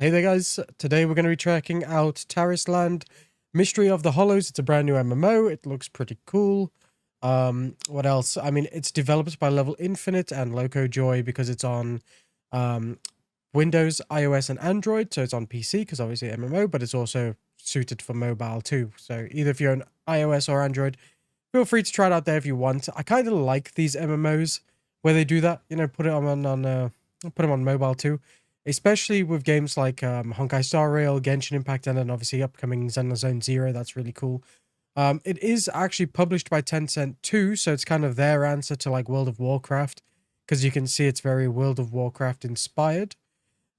Hey there guys, today we're going to be checking out Tarisland, Mystery of the Hollows. It's a brand new MMO, it looks pretty cool. What else? I mean, it's developed by Level Infinite and Locojoy because it's on Windows, iOS and Android, so it's on PC because obviously MMO, but it's also suited for mobile too. So either if you're on iOS or Android, feel free to try it out there if you want. I kind of like these MMOs where they do that, you know, put them on mobile too. Especially with games like Honkai Star Rail, Genshin Impact, and then obviously upcoming Xenoblade Zero. That's really cool. It is actually published by Tencent too, so it's kind of their answer to like World of Warcraft, because you can see it's very World of Warcraft inspired.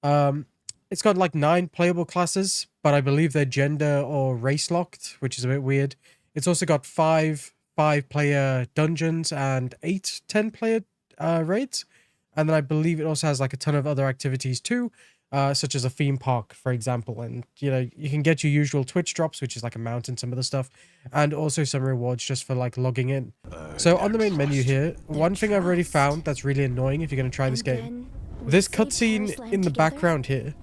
It's got like 9 playable classes, but I believe they're gender or race locked, which is a bit weird. It's also got 5 5-player dungeons and 8 10-player raids. And then I believe it also has like a ton of other activities too, such as a theme park, for example. And, you know, you can get your usual Twitch drops, which is like a mount and some other stuff, and also some rewards just for like logging in. So on the main menu here, one thing I've already found that's really annoying if you're going to try this game, this cutscene in the background here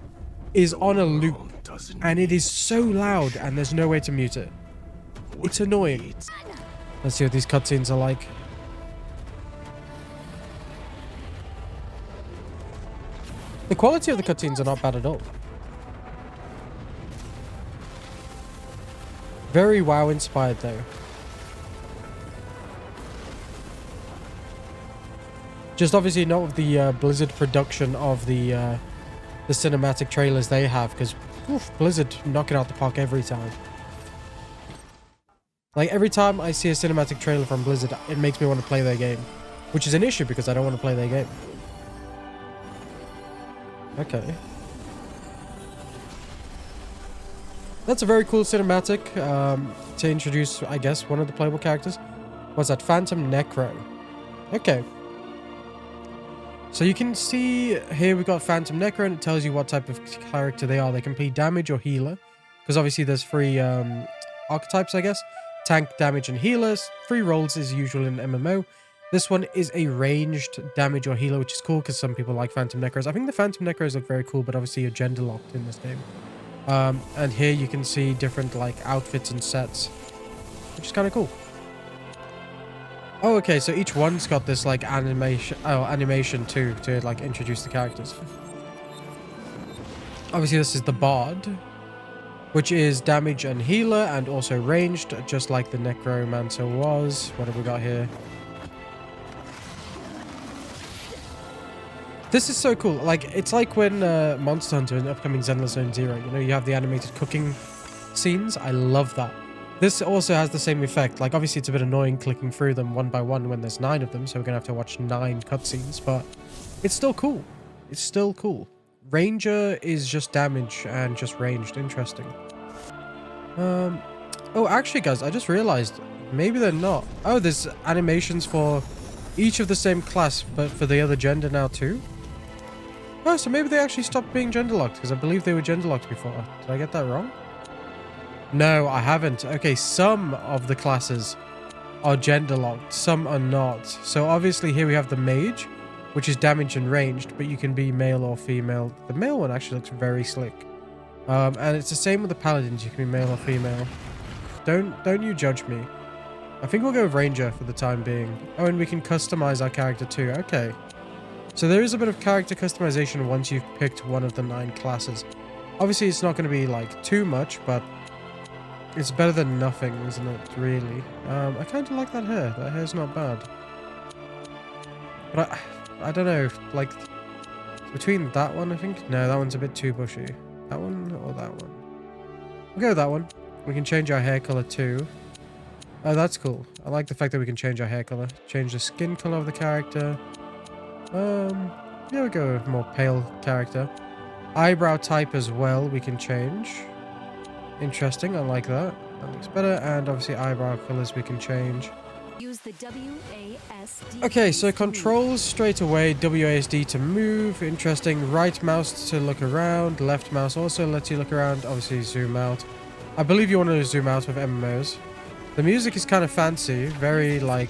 is on a loop, and it is so loud, and there's no way to mute it. It's annoying. Let's see what these cutscenes are like. The quality of the cutscenes are not bad at all. Very WoW inspired though. Just obviously not with the Blizzard production of the cinematic trailers they have, because Blizzard knock it out the park every time. Like every time I see a cinematic trailer from Blizzard, it makes me want to play their game, which is an issue because I don't want to play their game. Okay. That's a very cool cinematic to introduce, I guess, one of the playable characters. What's that? Phantom Necro. Okay. So you can see here we've got Phantom Necro, and it tells you what type of character they are. They can be damage or healer, because obviously there's 3 archetypes, I guess. Tank, damage, and healers. 3 roles is usual in MMO. This one is a ranged damage or healer, which is cool because some people like Phantom Necros. I think the Phantom Necros look very cool, but obviously you're gender locked in this game. And here you can see different like outfits and sets, which is kind of cool. Oh, okay, so each one's got this like animation too to like introduce the characters. Obviously this is the Bard, which is damage and healer and also ranged, just like the Necromancer was. What have we got here? This is so cool. Like, it's like when Monster Hunter in upcoming Xenoblade Zero, you know, you have the animated cooking scenes. I love that. This also has the same effect. Like, obviously, it's a bit annoying clicking through them one by one when there's 9 of them, so we're going to have to watch 9 cutscenes, but it's still cool. It's still cool. Ranger is just damage and just ranged. Interesting. Oh, actually, guys, I just realized maybe they're not. Oh, there's animations for each of the same class, but for the other gender now, too. Oh, so maybe they actually stopped being gender locked, because I believe they were gender locked before. Did I get that wrong? No, I haven't. Okay, some of the classes are gender locked, some are not. So obviously here we have the mage, which is damage and ranged, but you can be male or female. The male one actually looks very slick. And it's the same with the paladins. You can be male or female. Don't you judge me. I think we'll go with Ranger for the time being. Oh, and we can customize our character too. Okay. So there is a bit of character customization once you've picked one of the 9 classes. Obviously, it's not going to be like too much, but it's better than nothing, isn't it? Really. I kind of like that hair. That hair's not bad. But I don't know. Like, between that one, I think. No, that one's a bit too bushy. That one or that one? We'll go with that one. We can change our hair color too. Oh, that's cool. I like the fact that we can change our hair color. Change the skin color of the character. Yeah, we'll go with more pale character. Eyebrow type as well, we can change. Interesting, I like that. That looks better. And obviously eyebrow colors we can change. Use the WASD. Okay, so controls straight away. WASD to move. Interesting. Right mouse to look around. Left mouse also lets you look around. Obviously zoom out. I believe you want to zoom out with MMOs. The music is kind of fancy. Very like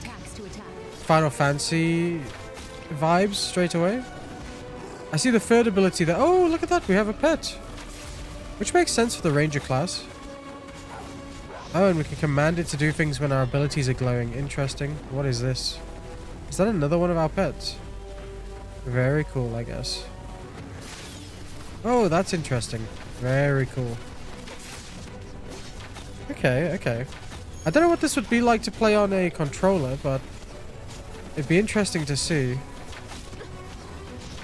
Final Fantasy vibes straight away. I see the third ability there. Oh, look at that. We have a pet. Which makes sense for the ranger class. Oh, and we can command it to do things when our abilities are glowing. Interesting. What is this? Is that another one of our pets? Very cool, I guess. Oh, that's interesting. Very cool. Okay, okay. I don't know what this would be like to play on a controller, but it'd be interesting to see.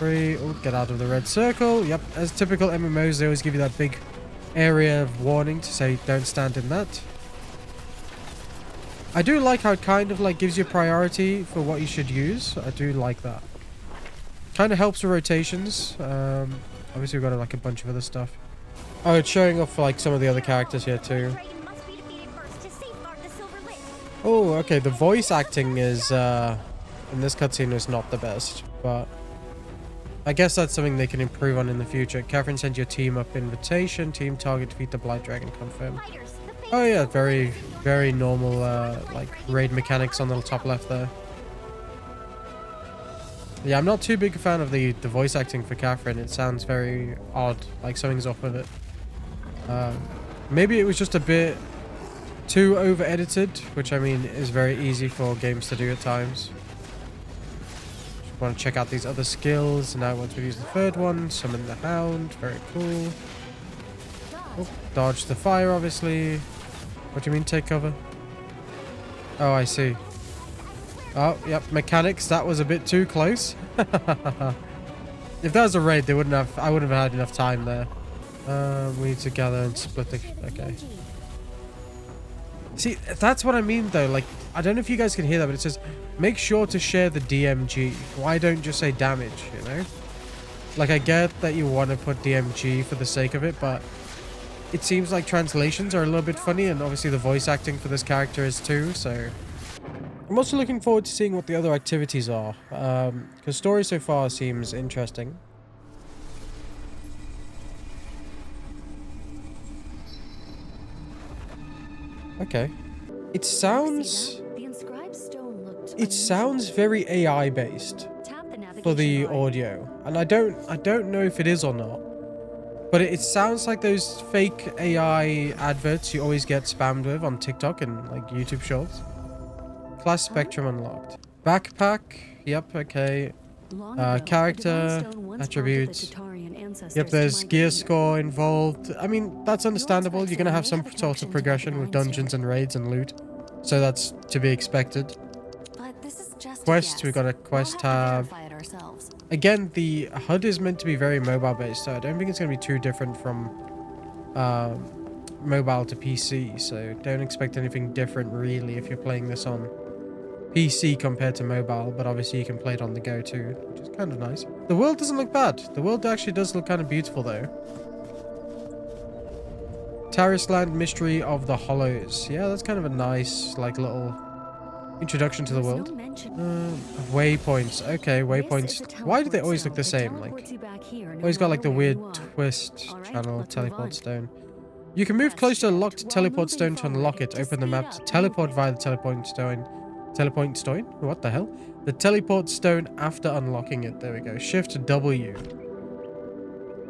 Oh, get out of the red circle. Yep, as typical MMOs, they always give you that big area of warning to say don't stand in that. I do like how it kind of like gives you priority for what you should use. I do like that. Kind of helps with rotations. Obviously we've got like a bunch of other stuff. Oh, it's showing off like some of the other characters here too. Oh, okay. The voice acting is in this cutscene is not the best, but I guess that's something they can improve on in the future. Catherine sends your team up invitation. Team target defeat the Blight Dragon confirmed. Oh yeah, very, very normal like raid mechanics on the top left there. Yeah, I'm not too big a fan of the voice acting for Catherine. It sounds very odd, like something's off with it. Maybe it was just a bit too over edited, which I mean is very easy for games to do at times. Just want to check out these other skills. Now once we use the third one, summon the hound. Very cool. Oh, dodge the fire, obviously. What do you mean take cover? Oh, I see. Oh, yep, mechanics. That was a bit too close. If that was a raid, they wouldn't have. I wouldn't have had enough time there. We need to gather and split the. Okay. See, that's what I mean though. Like, I don't know if you guys can hear that, but it says, make sure to share the DMG. Why don't just say damage, you know? Like, I get that you want to put DMG for the sake of it, but it seems like translations are a little bit funny, and obviously the voice acting for this character is too, so... I'm also looking forward to seeing what the other activities are, because story so far seems interesting. Okay. It sounds very AI based for the audio, and I don't know if it is or not, but it sounds like those fake AI adverts you always get spammed with on TikTok and like YouTube shorts. Class spectrum unlocked. Backpack. Yep. Okay. Character attributes. Yep, there's gear score involved. I mean, that's understandable. You're gonna have some sort of progression with dungeons and raids and loot, so that's to be expected. Quests, we've got a quest tab. Again, the HUD is meant to be very mobile based, so I don't think it's gonna be too different from mobile to PC, so don't expect anything different really if you're playing this on PC compared to mobile, but obviously you can play it on the go too, which is kind of nice. The world doesn't look bad. The world actually does look kind of beautiful though. Tarisland, Mystery of the Hollows. Yeah, that's kind of a nice like little introduction to the world. Waypoints. Okay, waypoints. Why do they always look the same? Like, always got like the weird twist channel, teleport stone. You can move close to a locked teleport stone to unlock it. Open the map to teleport via the teleport stone. Teleport stone? What the hell? The teleport stone after unlocking it. There we go. Shift W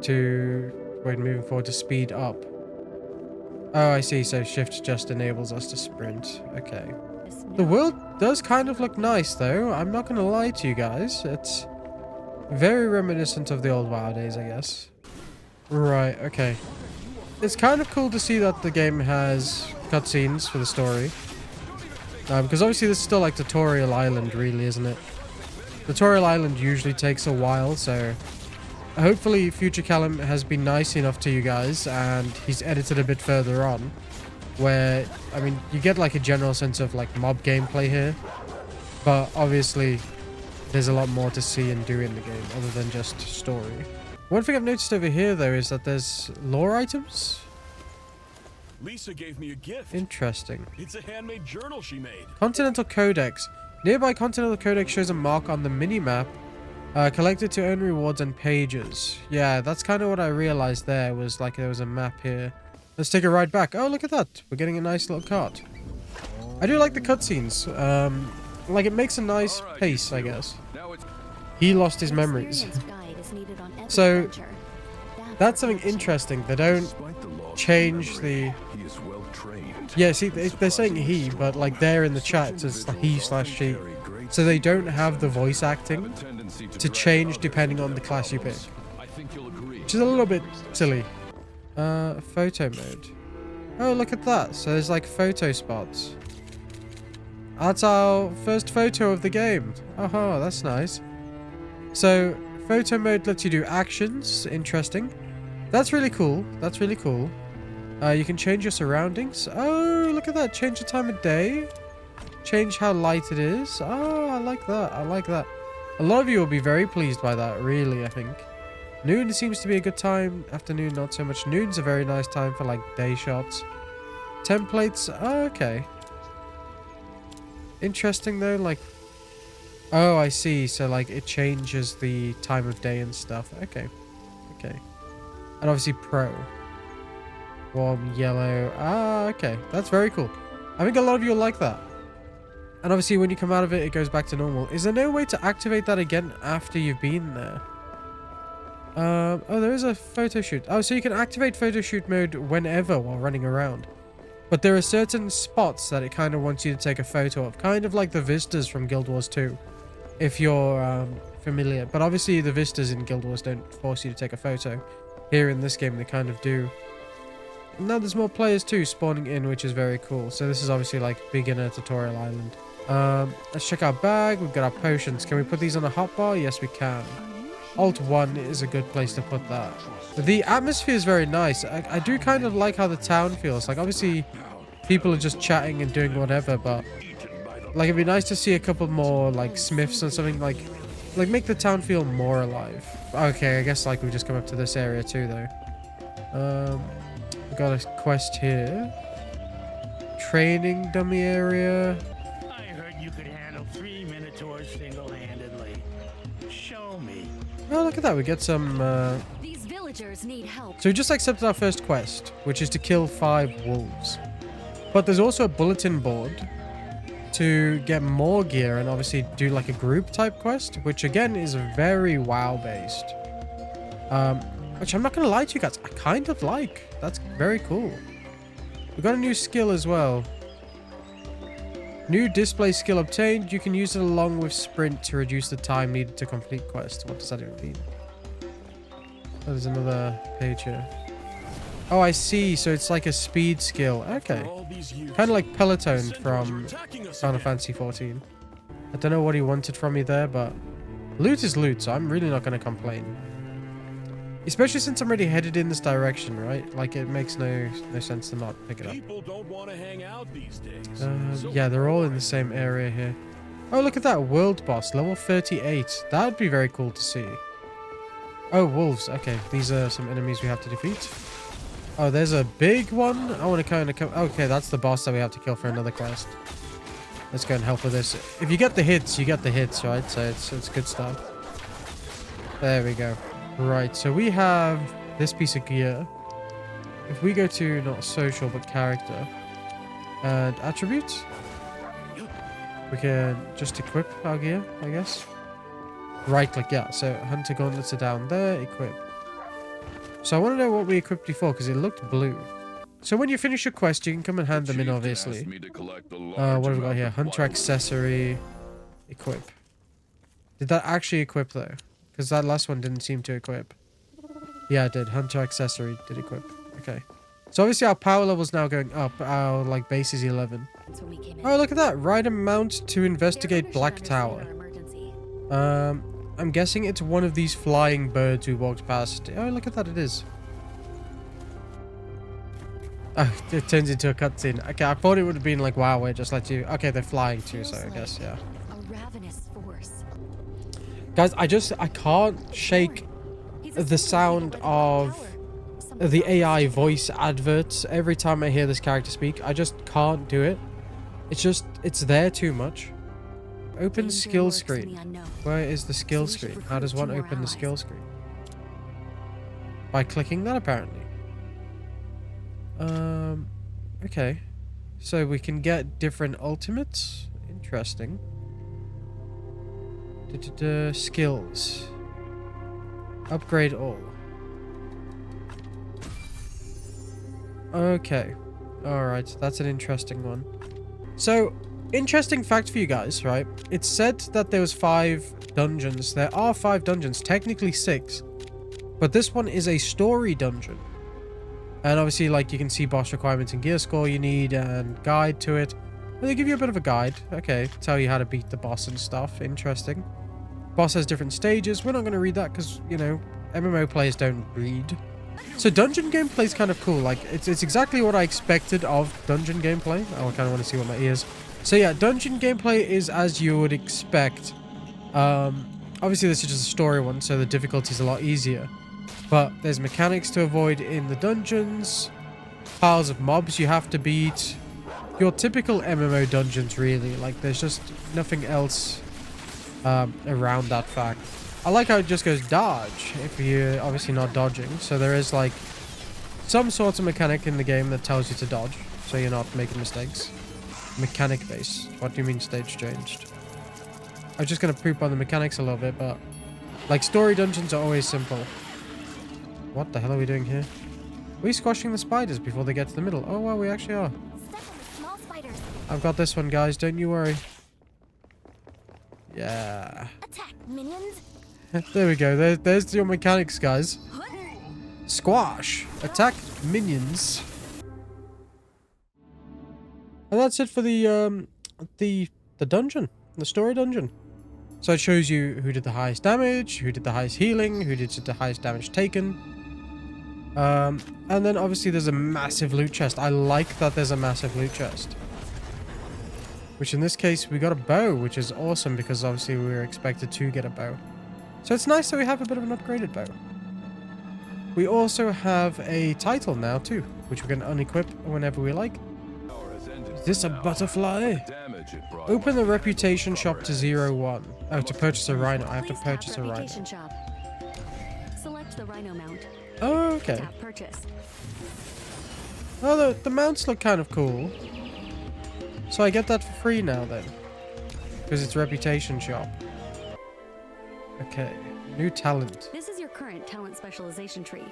to... Wait, moving forward to speed up. Oh, I see. So shift just enables us to sprint. Okay. The world does kind of look nice, though. I'm not going to lie to you guys. It's very reminiscent of the old WoW days, I guess. Right, okay. It's kind of cool to see that the game has cutscenes for the story. Because obviously this is still like Tutorial Island, really, isn't it? Tutorial Island usually takes a while, so... Hopefully Future Callum has been nice enough to you guys, and he's edited a bit further on. Where, I mean, you get like a general sense of like mob gameplay here. But obviously, there's a lot more to see and do in the game, other than just story. One thing I've noticed over here, though, is that there's lore items. Lisa gave me a gift. Interesting. It's a handmade journal she made. Continental Codex. Nearby Continental Codex shows a mark on the mini-map. Collected to earn rewards and pages. Yeah, that's kind of what I realized there, was like there was a map here. Let's take a ride back. Oh, look at that. We're getting a nice little cart. I do like the cutscenes. Like, it makes a nice pace, I guess. He lost his memories. So, That's something interesting. They don't Despite the loss of change memory, the... he is well trained. Yeah, see, they're saying he, but like there in the chat, it's like he/she. So they don't have the voice acting to change depending on the class you pick. I think you'll agree. Which is a little bit silly. Photo mode. Oh, look at that. So there's like photo spots. That's our first photo of the game. Oh, that's nice. So photo mode lets you do actions. Interesting. That's really cool. That's really cool. You can change your surroundings. Oh, look at that. Change the time of day. Change how light it is. Oh, I like that. I like that. A lot of you will be very pleased by that, really, I think. Noon seems to be a good time. Afternoon, not so much. Noon's a very nice time for, like, day shots. Templates. Oh, okay. Interesting, though. Like... Oh, I see. So, like, it changes the time of day and stuff. Okay. Okay. And obviously pro. Warm, yellow. Ah, okay. That's very cool. I think a lot of you will like that. And obviously when you come out of it, it goes back to normal. Is there no way to activate that again after you've been there? Oh, there is a photo shoot. Oh, so you can activate photo shoot mode whenever while running around. But there are certain spots that it kind of wants you to take a photo of. Kind of like the vistas from Guild Wars 2. If you're familiar. But obviously the vistas in Guild Wars don't force you to take a photo. Here in this game they kind of do. Now there's more players too spawning in, which is very cool. So this is obviously like beginner tutorial island. Let's check our bag. We've got our potions. Can we put these on a hotbar? Yes, we can. Alt 1 is a good place to put that. The atmosphere is very nice. I do kind of like how the town feels. Like obviously people are just chatting and doing whatever, but like it'd be nice to see a couple more like smiths or something, like make the town feel more alive. Okay, I guess like we just come up to this area too though. We got a quest here. Training dummy area. I heard you could handle 3 minotaurs single-handedly. Show me. Oh, look at that. We get some... These villagers need help. So we just accepted our first quest, which is to kill 5 wolves. But there's also a bulletin board to get more gear and obviously do like a group type quest, which again is very WoW based. Which I'm not going to lie to you guys, I kind of like. That's very cool. We got a new skill as well. New display skill obtained. You can use it along with sprint to reduce the time needed to complete quests. What does that even mean? Oh, there's another page here. Oh, I see. So it's like a speed skill. Okay. Kind of like Peloton from Final Fantasy 14. I don't know what he wanted from me there, but loot is loot, so I'm really not going to complain. Especially since I'm already headed in this direction, right? Like, it makes no sense to not pick it up. People don't want to hang out these days. Yeah, they're all in the same area here. Oh, look at that world boss, level 38. That would be very cool to see. Oh, wolves. Okay, these are some enemies we have to defeat. Oh, there's a big one. I want to kind of come... Okay, that's the boss that we have to kill for another quest. Let's go and help with this. If you get the hits, you get the hits, right? So it's good stuff. There we go. Right, so we have this piece of gear. If we go to not social but character and attributes, we can just equip our gear, I guess. Right click, yeah. So hunter gauntlets are down there, equip. So I want to know what we equipped before because it looked blue. So when you finish your quest, you can come and hand them in, obviously. What have we got here? Hunter accessory, equip. Did that actually equip though? Because that last one didn't seem to equip. Yeah, it did. Hunter accessory did equip. Okay. So obviously our power level's now going up. Our like base is 11. Oh, look at that. Ride a mount to investigate Black Tower. I'm guessing it's one of these flying birds we walked past. Oh, look at that. It is. Oh, it turns into a cutscene. Okay, I thought it would have been like, wow, it just let you... Okay, they're flying too, so I guess, yeah. A ravenous force. Guys, I can't shake the sound of the AI voice adverts every time I hear this character speak. I just can't do it. It's there too much. Open skill screen. Where is the skill screen? How does one open the skill screen? By clicking that, apparently. Okay. So we can get different ultimates. Interesting. Skills. Upgrade all. Okay. Alright, that's an interesting one. So, interesting fact for you guys, right? It's said that there was 5 dungeons. There are 5 dungeons, technically 6. But this one is a story dungeon. And obviously, like, you can see boss requirements and gear score you need and guide to it. Well, they give you a bit of a guide. Okay, tell you how to beat the boss and stuff. Interesting. Boss has different stages. We're not going to read that because, you know, MMO players don't read. So dungeon gameplay is kind of cool. Like, it's exactly what I expected of dungeon gameplay. I kind of want to see what my ears. So yeah, dungeon gameplay is as you would expect. Obviously, this is just a story one, so the difficulty is a lot easier. But there's mechanics to avoid in the dungeons. Piles of mobs you have to beat. Your typical MMO dungeons, really. Like, there's just nothing else around that fact. I like how it just goes dodge if you're obviously not dodging. So there is like some sort of mechanic in the game that tells you to dodge, so you're not making mistakes. Mechanic based. What do you mean stage changed? I was just gonna poop on the mechanics a little bit, but like story dungeons are always simple. What the hell are we doing here? Are we squashing the spiders before they get to the middle? Oh well, we actually are. Small spiders. I've got this one, guys. Don't you worry. Yeah. Attack, minions. There we go. There's your mechanics, guys. Squash. Attack minions. And that's it for the dungeon. The story dungeon. So it shows you who did the highest damage, who did the highest healing, who did the highest damage taken. And then obviously there's a massive loot chest. I like that there's a massive loot chest. Which in this case, we got a bow, which is awesome because obviously we were expected to get a bow. So it's nice that we have a bit of an upgraded bow. We also have a title now too, which we can unequip whenever we like. Is this a butterfly? Open the reputation shop to 01. Oh, to purchase a rhino. I have to purchase a rhino. Reputation shop. Select the rhino mount. Oh, okay. Tap purchase. Oh, the mounts look kind of cool. So I get that for free now then. Because it's reputation shop. Okay. New talent. This is your current talent specialization tree.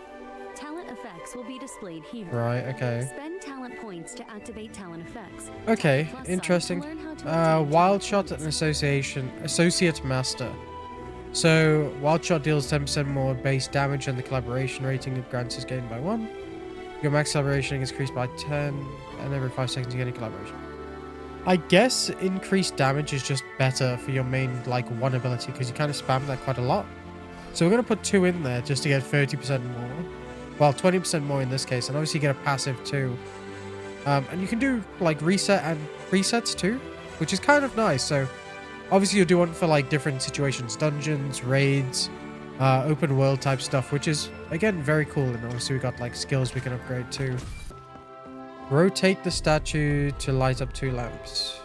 Talent effects will be displayed here. Right, okay. Spend talent points to activate talent effects. Okay, Plus interesting. sign to learn how to activate Wild talent Shot and abilities. Associate Master. So, Wild Shot deals 10% more base damage and the collaboration rating it grants is gained by 1. Your max collaboration is increased by 10, and every 5 seconds you get a collaboration. I guess increased damage is just better for your main, like, 1 ability, because you kind of spam that quite a lot. So we're going to put 2 in there just to get 30% more. Well, 20% more in this case, and obviously you get a passive too. And you can do, like, reset and presets too, which is kind of nice. So, obviously you'll do one for, like, different situations. Dungeons, raids, open world type stuff, which is, again, very cool. And obviously we got, like, skills we can upgrade too. Rotate the statue to light up 2 lamps.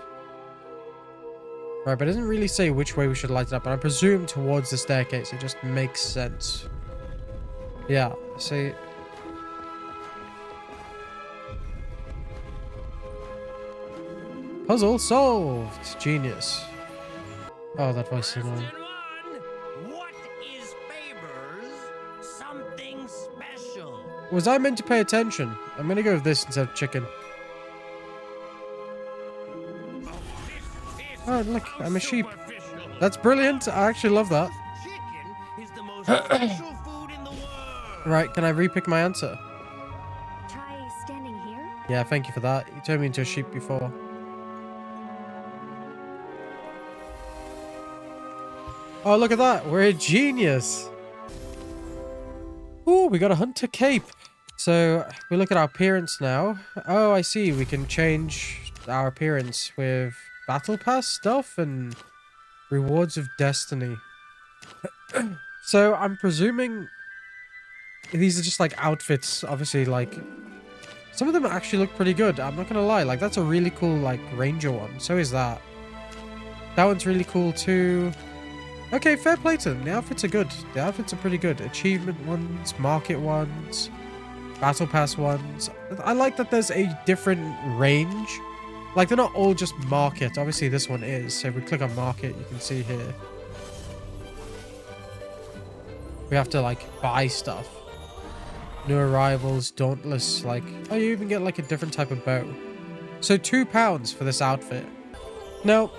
Right, but it doesn't really say which way we should light it up, but I presume towards the staircase. It just makes sense. Yeah, see. Puzzle solved! Genius. Oh, that voice is annoying. What is Faber's something special? Was I meant to pay attention? I'm gonna go with this instead of chicken. Oh, look, I'm a sheep. That's brilliant. I actually love that. Chicken is the most special food in the world. Right, can I repick my answer? Try standing here. Yeah, thank you for that. You turned me into a sheep before. Oh, look at that. We're a genius. Ooh, we got a hunter cape. So, we look at our appearance now. Oh, I see. We can change our appearance with battle pass stuff and rewards of destiny. So, I'm presuming these are just like outfits. Obviously, like, some of them actually look pretty good. I'm not going to lie. Like, that's a really cool, like, ranger one. So is that. That one's really cool too. Okay, fair play to them. The outfits are good. The outfits are pretty good. Achievement ones, market ones, battle pass ones. I like that there's a different range. Like, they're not all just market. Obviously, this one is. So if we click on market, you can see here. We have to, like, buy stuff. New arrivals, dauntless, like... Oh, you even get like a different type of bow. So £2 for this outfit. Now,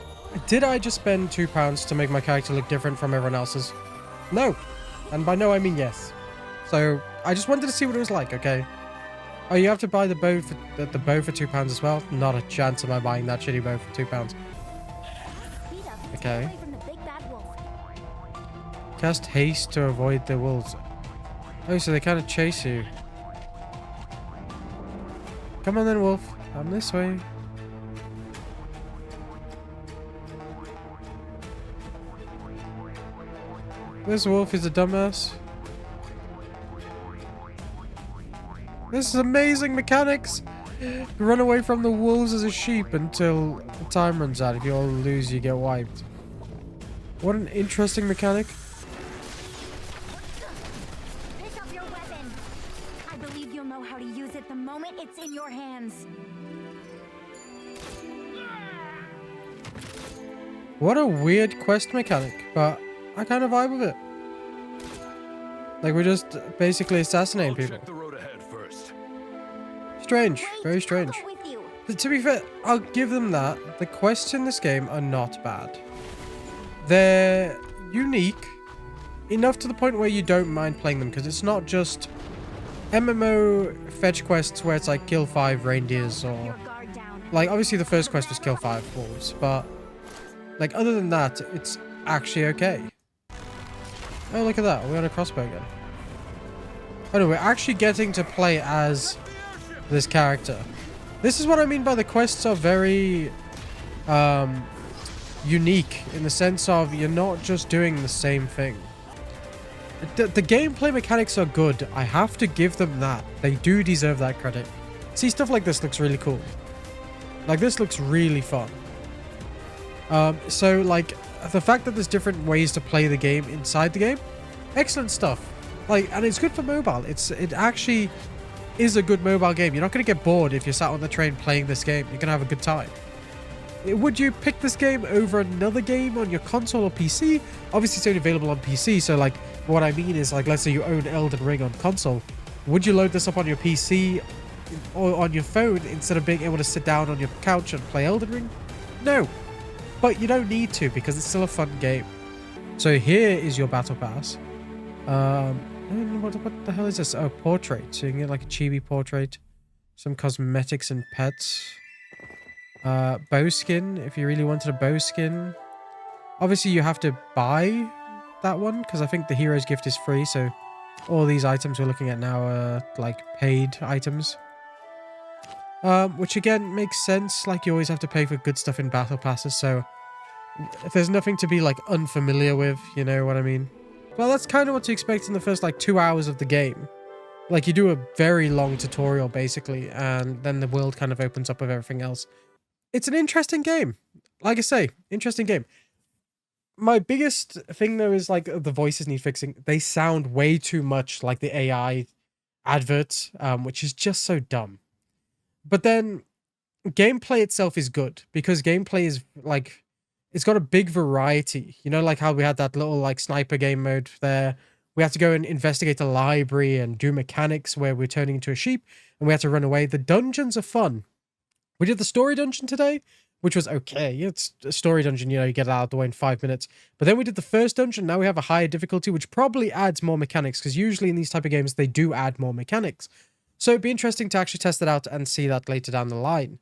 did I just spend £2 to make my character look different from everyone else's? No. And by no, I mean yes. So, I just wanted to see what it was like, okay? Oh, you have to buy the bow for £2 as well? Not a chance am I buying that shitty bow for £2. Okay. Cast haste to avoid the wolves. Oh, so they kind of chase you. Come on then, wolf. I'm this way. This wolf is a dumbass. This is amazing mechanics. Run away from the wolves as a sheep until the time runs out. If you all lose, you get wiped. What an interesting mechanic. Pick up your weapon. I believe you'll know how to use it the moment it's in your hands. What a weird quest mechanic, but I kind of vibe with it. Like, we're just basically assassinating people. Check the road ahead first. Strange. Wait, Very strange. I'll go with you. But to be fair, I'll give them that. The quests in this game are not bad. They're unique enough to the point where you don't mind playing them, because it's not just MMO fetch quests where it's like kill 5 reindeers or... Your guard down. Like, obviously the first quest was kill 5 wolves, but... Like, other than that, it's actually okay. Oh, look at that. We're on a crossbow again. Oh no, we're actually getting to play as this character. This is what I mean by the quests are very unique in the sense of you're not just doing the same thing. The gameplay mechanics are good. I have to give them that. They do deserve that credit. See, stuff like this looks really cool. Like, this looks really fun. So, like, the fact that there's different ways to play the game inside the game, excellent stuff. Like, and it's good for mobile. It actually is a good mobile game. You're not going to get bored if you're sat on the train playing this game. You're going to have a good time. Would you pick this game over another game on your console or PC? Obviously, it's only available on PC. So, like, what I mean is, like, let's say you own Elden Ring on console. Would you load this up on your PC or on your phone instead of being able to sit down on your couch and play Elden Ring? No. But you don't need to, because it's still a fun game. So here is your battle pass. What the hell is this? Oh, portrait. So you can get like a chibi portrait. Some cosmetics and pets. Bow skin, if you really wanted a bow skin. Obviously you have to buy that one, because I think the hero's gift is free. So all these items we're looking at now are like paid items. Which again makes sense. Like, you always have to pay for good stuff in battle passes, so if there's nothing to be like unfamiliar with, you know what I mean? Well, that's kind of what to expect in the first like 2 hours of the game. Like, you do a very long tutorial basically, and then the world kind of opens up with everything else. It's an interesting game. Like I say, interesting game. My biggest thing though is like the voices need fixing. They sound way too much like the AI adverts, which is just so dumb. But then gameplay itself is good, because gameplay is like, it's got a big variety. You know, like how we had that little like sniper game mode there. We had to go and investigate a library and do mechanics where we're turning into a sheep and we had to run away. The dungeons are fun. We did the story dungeon today, which was okay. It's a story dungeon, you know, you get it out of the way in 5 minutes. But then we did the first dungeon. Now we have a higher difficulty, which probably adds more mechanics, because usually in these type of games, they do add more mechanics. So it'd be interesting to actually test it out and see that later down the line.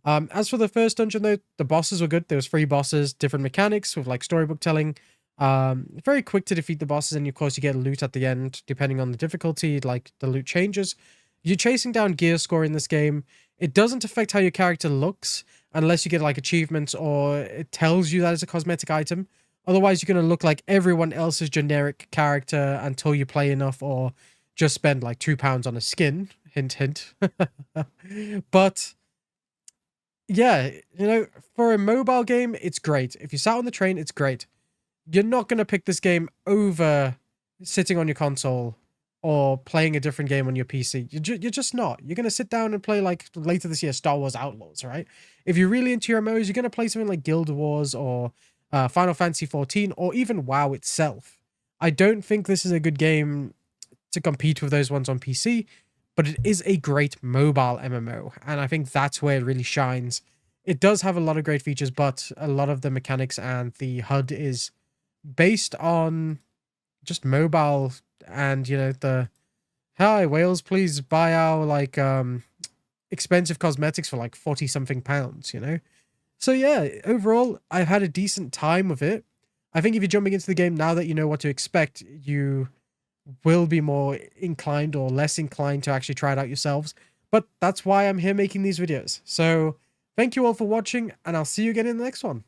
As for the first dungeon, though, the bosses were good. There was 3 bosses, different mechanics with like storybook telling. Very quick to defeat the bosses, and of course you get loot at the end, depending on the difficulty, like the loot changes. You're chasing down gear score in this game. It doesn't affect how your character looks, unless you get like achievements or it tells you that it's a cosmetic item. Otherwise, you're going to look like everyone else's generic character until you play enough or just spend like £2 on a skin. Hint, hint. But yeah, you know, for a mobile game, it's great. If you sat on the train, it's great. You're not going to pick this game over sitting on your console or playing a different game on your PC. You're just not. You're going to sit down and play, like, later this year, Star Wars Outlaws, right? If you're really into your MMOs, you're going to play something like Guild Wars or Final Fantasy XIV or even WoW itself. I don't think this is a good game to compete with those ones on PC, but it is a great mobile MMO, and I think that's where it really shines. It does have a lot of great features, but a lot of the mechanics and the HUD is based on just mobile, and the hi whales, please buy our like expensive cosmetics for like 40 something pounds, So yeah, overall, I've had a decent time with it. I think if you're jumping into the game now that you know what to expect, you will be more inclined or less inclined to actually try it out yourselves. But that's why I'm here making these videos. So thank you all for watching, and I'll see you again in the next one.